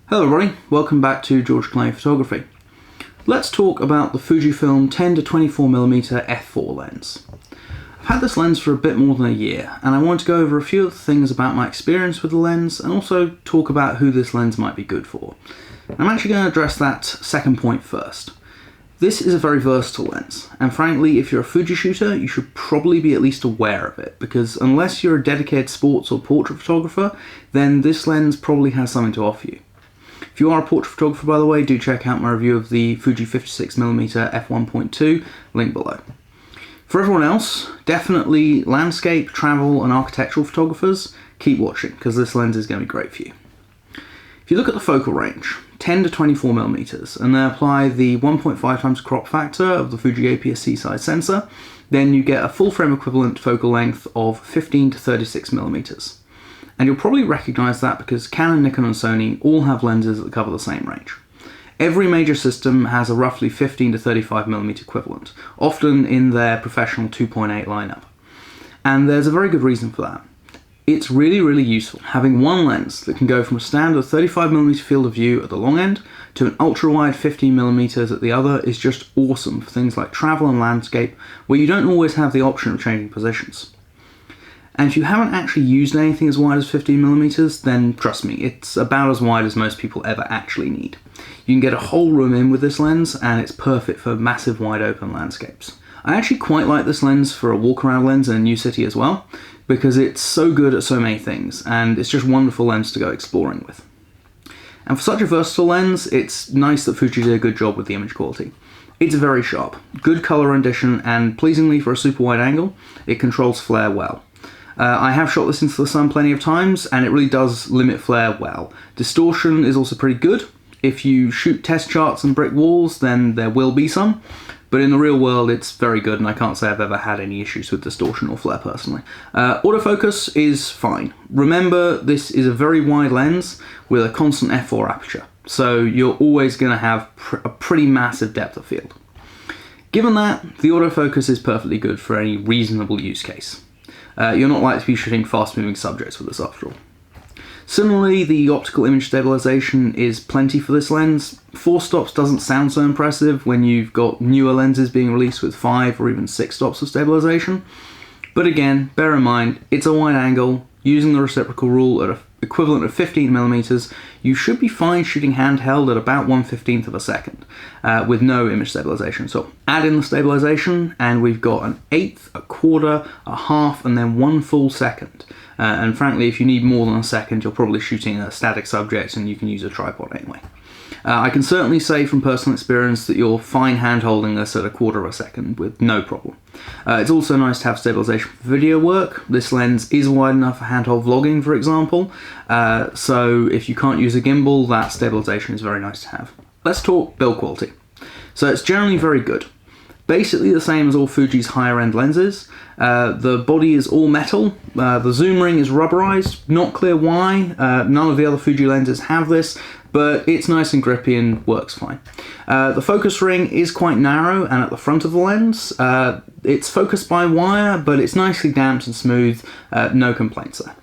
Hello everybody, welcome back to George Clay Photography. Let's talk about the Fujifilm 10-24mm f4 lens. I've had this lens for a bit more than a year, and I want to go over a few of the things about my experience with the lens and also talk about who this lens might be good for. I'm actually going to address that second point first. This is a very versatile lens, and frankly, if you're a Fuji shooter, you should probably be at least aware of it, because unless you're a dedicated sports or portrait photographer, then this lens probably has something to offer you. If you are a portrait photographer, by the way, do check out my review of the Fuji 56mm f1.2, link below. For everyone else, definitely landscape, travel and architectural photographers, keep watching, because this lens is going to be great for you. If you look at the focal range, 10-24mm, and then apply the 1.5 times crop factor of the Fuji APS-C size sensor, then you get a full frame equivalent focal length of 15-36mm. And you'll probably recognise that because Canon, Nikon and Sony all have lenses that cover the same range. Every major system has a roughly 15-35mm equivalent, often in their professional 2.8 lineup. And there's a very good reason for that. It's really useful. Having one lens that can go from a standard 35mm field of view at the long end to an ultra-wide 15mm at the other is just awesome for things like travel and landscape, where you don't always have the option of changing positions. And if you haven't actually used anything as wide as 15mm, then trust me, it's about as wide as most people ever actually need. You can get a whole room in with this lens, and it's perfect for massive wide open landscapes. I actually quite like this lens for a walk around lens in a new city as well, because it's so good at so many things, and it's just a wonderful lens to go exploring with. And for such a versatile lens, it's nice that Fuji did a good job with the image quality. It's very sharp, good colour rendition, and pleasingly for a super wide angle, it controls flare well. I have shot this into the sun plenty of times, and it really does limit flare well. Distortion is also pretty good. If you shoot test charts and brick walls, then there will be some, but in the real world it's very good, and I can't say I've ever had any issues with distortion or flare personally. Autofocus is fine. Remember, this is a very wide lens with a constant f4 aperture, so you're always going to have a pretty massive depth of field. Given that, the autofocus is perfectly good for any reasonable use case. You're not likely to be shooting fast-moving subjects with this after all. Similarly, the optical image stabilization is plenty for this lens. 4 stops doesn't sound so impressive when you've got newer lenses being released with 5 or even 6 stops of stabilization. But again, bear in mind, it's a wide angle. Using the reciprocal rule at an equivalent of 15mm, you should be fine shooting handheld at about 1/15 of a second, with no image stabilization. So add in the stabilization, and we've got an eighth, a quarter, a half, and then 1 full second. And frankly, if you need more than a second, you're probably shooting a static subject, and you can use a tripod anyway. I can certainly say from personal experience that you're fine hand-holding this at a quarter of a second with no problem. It's also nice to have stabilization for video work. This lens is wide enough for handheld vlogging, for example, so if you can't use a gimbal, that stabilization is very nice to have. Let's talk build quality. So it's generally very good. Basically the same as all Fuji's higher end lenses. The body is all metal, the zoom ring is rubberized, not clear why, none of the other Fuji lenses have this, but it's nice and grippy and works fine. The focus ring is quite narrow and at the front of the lens. It's focused by wire, but it's nicely damped and smooth, no complaints there.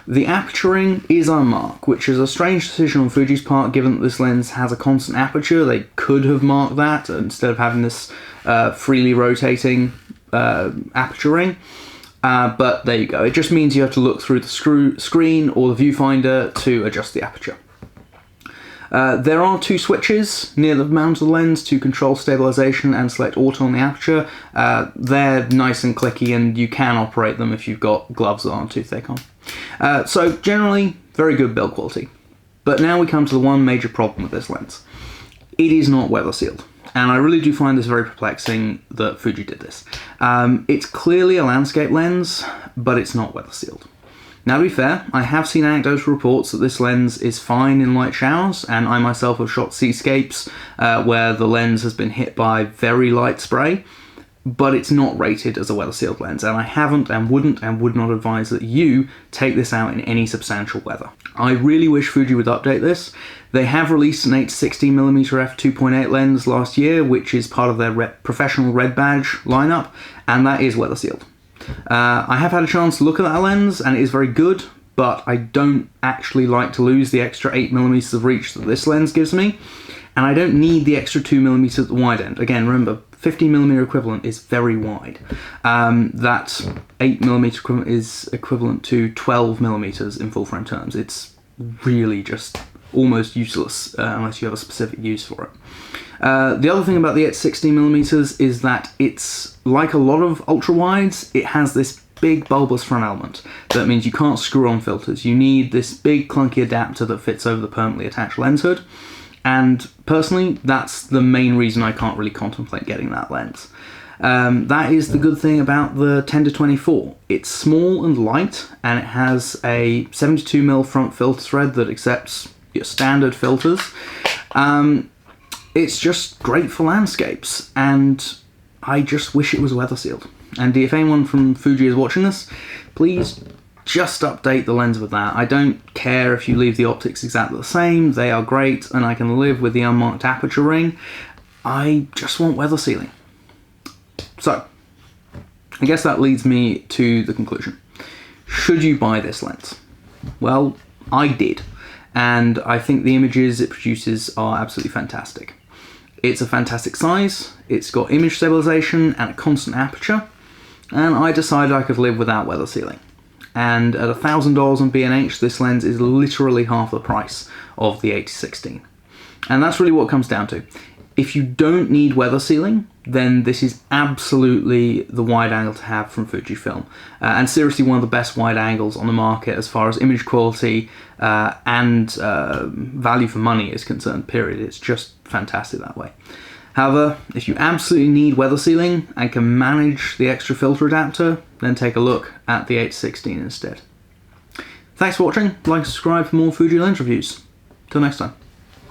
The aperture ring is unmarked, which is a strange decision on Fuji's part given that this lens has a constant aperture. They could have marked that instead of having this freely rotating aperture ring. But there you go. It just means you have to look through the screen or the viewfinder to adjust the aperture. There are 2 switches near the mount of the lens to control stabilization and select auto on the aperture. They're nice and clicky, and you can operate them if you've got gloves that aren't too thick on. So generally, very good build quality. But now we come to the one major problem with this lens. It is not weather sealed. And I really do find this very perplexing that Fuji did this. It's clearly a landscape lens, but it's not weather sealed. Now to be fair, I have seen anecdotal reports that this lens is fine in light showers, and I myself have shot seascapes where the lens has been hit by very light spray, but it's not rated as a weather sealed lens, and I haven't and wouldn't and would not advise that you take this out in any substantial weather. I really wish Fuji would update this. They have released an 8-16mm f2.8 lens last year, which is part of their professional red badge lineup, and that is weather sealed. I have had a chance to look at that lens, and it is very good, but I don't actually like to lose the extra 8mm of reach that this lens gives me, and I don't need the extra 2mm at the wide end. Again, remember, 15mm equivalent is very wide. That 8mm equivalent is equivalent to 12mm in full frame terms. It's really just almost useless unless you have a specific use for it. The other thing about the 8-16mm is that it's like a lot of ultra wides. It has this big bulbous front element. That means you can't screw on filters. You need this big clunky adapter that fits over the permanently attached lens hood. And personally, that's the main reason I can't really contemplate getting that lens. That is the good thing about the 10-24. It's small and light, and it has a 72mm front filter thread that accepts your standard filters. It's just great for landscapes, and I just wish it was weather sealed. And if anyone from Fuji is watching this, please just update the lens with that. I don't care if you leave the optics exactly the same, they are great, and I can live with the unmarked aperture ring. I just want weather sealing. So, I guess that leads me to the conclusion. Should you buy this lens? Well, I did, and I think the images it produces are absolutely fantastic. It's a fantastic size, it's got image stabilization and a constant aperture, and I decided I could live without weather sealing. And at $1,000 on B&H, this lens is literally half the price of the 80-16. And that's really what it comes down to. If you don't need weather sealing, then this is absolutely the wide angle to have from Fujifilm. And seriously, one of the best wide angles on the market as far as image quality and value for money is concerned, period. It's just fantastic that way. However, if you absolutely need weather sealing and can manage the extra filter adapter, then take a look at the 8-16 instead. Thanks for watching, like and subscribe for more Fuji lens reviews. Till next time.